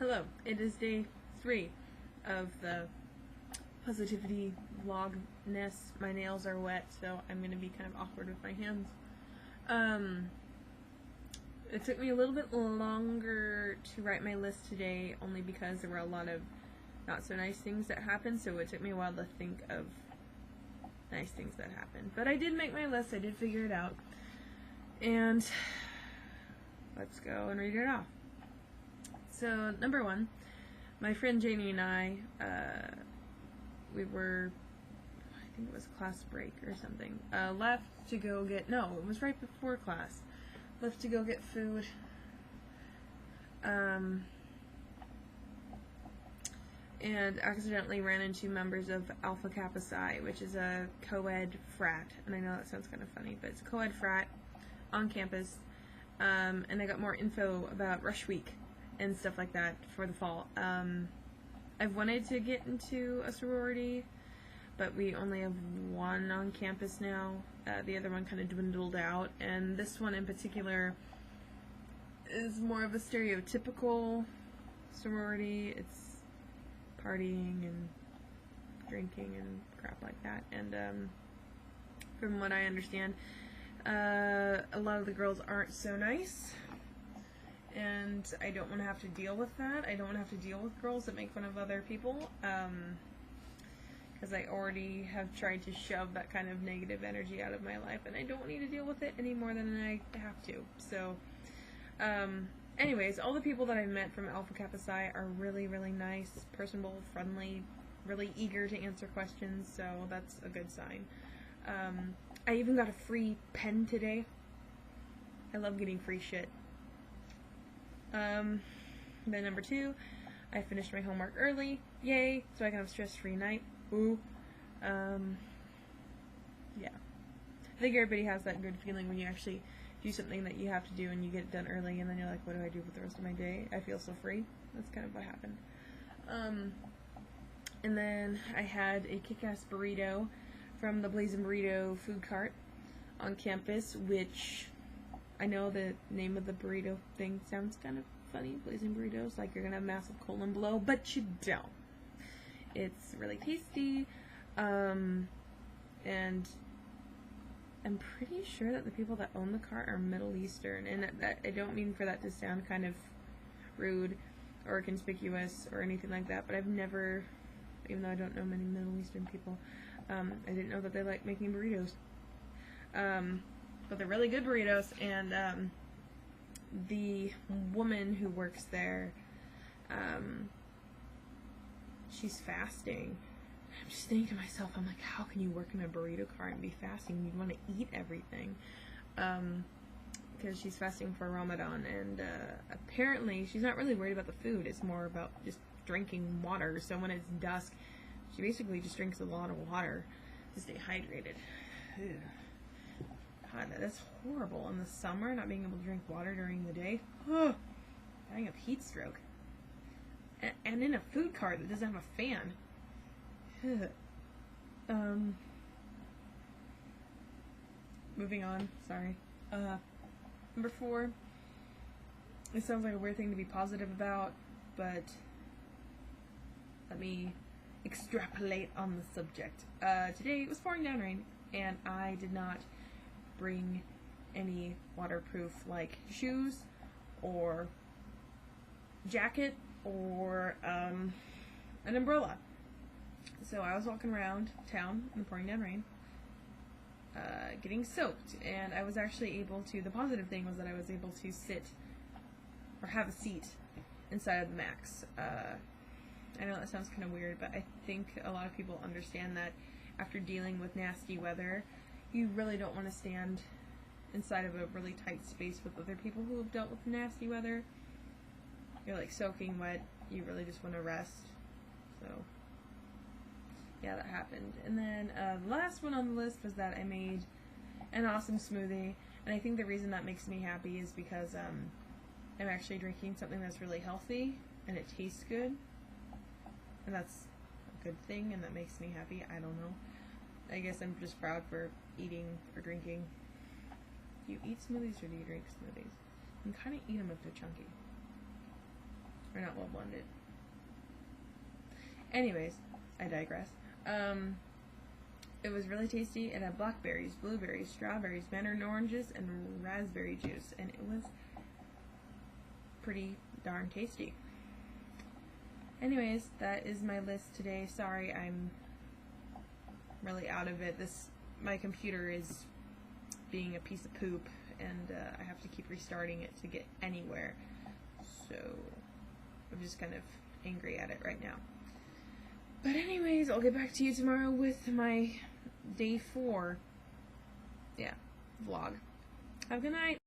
Hello, it is day 3 of the positivity vlogness. My nails are wet, so I'm going to be kind of awkward with my hands. It took me a little bit longer to write my list today, only because there were a lot of not so nice things that happened, so it took me a while to think of nice things that happened. But I did make my list, I did figure it out, and let's go and read it off. So, number 1, my friend Janie and I, we were, I think it was class break or something, left to go get, no, it was right before class, left to go get food, and accidentally ran into members of Alpha Kappa Psi, which is a co-ed frat, and I know that sounds kind of funny, but it's a co-ed frat on campus, and I got more info about Rush Week and stuff like that for the fall. I've wanted to get into a sorority, but we only have one on campus now. The other one kind of dwindled out, and this one in particular is more of a stereotypical sorority. It's partying and drinking and crap like that, and from what I understand, a lot of the girls aren't so nice, and I don't want to have to deal with that. I don't want to have to deal with girls that make fun of other people, because I already have tried to shove that kind of negative energy out of my life, and I don't need to deal with it any more than I have to. So, anyways, all the people that I've met from Alpha Kappa Psi are really, really nice, personable, friendly, really eager to answer questions, so that's a good sign. I even got a free pen today. I love getting free shit. Then number 2, I finished my homework early. Yay! So I can have a stress-free night. Ooh. Yeah. I think everybody has that good feeling when you actually do something that you have to do and you get it done early, and then you're like, what do I do with the rest of my day? I feel so free. That's kind of what happened. And then I had a kick-ass burrito from the Blazing Burrito food cart on campus, which I know the name of the burrito thing sounds kind of funny, Blazing Burritos, like you're gonna have massive colon below, but you don't. It's really tasty, and I'm pretty sure that the people that own the cart are Middle Eastern, and that I don't mean for that to sound kind of rude or conspicuous or anything like that, but I've never, even though I don't know many Middle Eastern people, I didn't know that they like making burritos. But they're really good burritos, and the woman who works there, she's fasting. I'm just thinking to myself, I'm like, how can you work in a burrito cart and be fasting? You'd want to eat everything. Because she's fasting for Ramadan, and apparently she's not really worried about the food. It's more about just drinking water. So when it's dusk, she basically just drinks a lot of water to stay hydrated. Ugh. God, that's horrible in the summer, not being able to drink water during the day. Ugh. Dying of heat stroke. And in a food cart that doesn't have a fan. Moving on, sorry. Number 4. It sounds like a weird thing to be positive about, but let me extrapolate on the subject. Today it was pouring down rain, and I did not bring any waterproof, like, shoes or jacket or an umbrella. So I was walking around town in the pouring down rain, getting soaked, and I was actually able to, the positive thing was that I was able to sit or have a seat inside of the Max. I know that sounds kind of weird, but I think a lot of people understand that after dealing with nasty weather, you really don't want to stand inside of a really tight space with other people who have dealt with nasty weather. You're like soaking wet, you really just want to rest. So, yeah, that happened. And then the last one on the list was that I made an awesome smoothie, and I think the reason that makes me happy is because I'm actually drinking something that's really healthy, and it tastes good, and that's a good thing, and that makes me happy. I don't know. I guess I'm just proud for eating or drinking. Do you eat smoothies or do you drink smoothies? You can kind of eat them if they're chunky. Or not well blended. Anyways, I digress. It was really tasty. It had blackberries, blueberries, strawberries, mandarin oranges, and raspberry juice, and it was pretty darn tasty. Anyways, that is my list today. Sorry, I'm really out of it. My computer is being a piece of poop, and I have to keep restarting it to get anywhere. So I'm just kind of angry at it right now. But anyways, I'll get back to you tomorrow with my day 4, vlog. Have a good night.